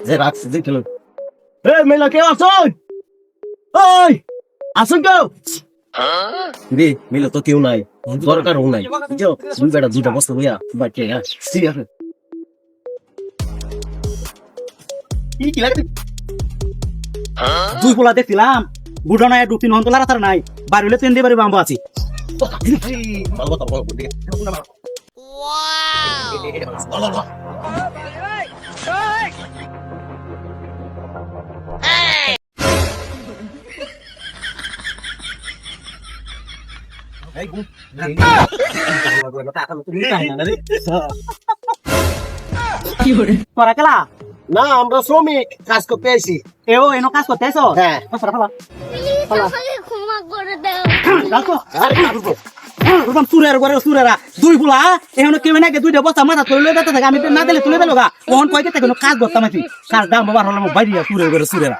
যে রাখছে যে খেলো এই মেলা কেউ আসুন ওই আসুন কেউ রে মিলে তো কেউ নাই দরকারও নাই বুঝছো দুই বেটা দুইটা বস্তা হইয়া বাচ্চা ঠিক আছে কি লাগে দুই পোলা দেখছিলাম বুড়ো নাই দুই তিন ঘন্টা লাগাতার নাই বাড়ি হলে তিন দিয়ে বাড়ি বাম্বো আছি ভালো কথা বল দিকে তোরা কেলা না আমরা শ্রমিক কাজ করতে আইছি এও এনো কাজ করতে আইছো হ্যাঁ ফালা প্লিজ আমাকে ক্ষমা করে দাও রাখো আরে কাটবো ওরকম সুরের ঘরে সুরেরা দুই পোলা এখন কেউ নাকি দুইটা বস্তা মাথা তুলে দিতে থাকে আমি না দিলে তুলে দিলো গা ওহন কয়কে থাকে কাজ করতাম আছি কাজ দাম বাবার হলাম বাইরে সুরের ঘরে সুরেরা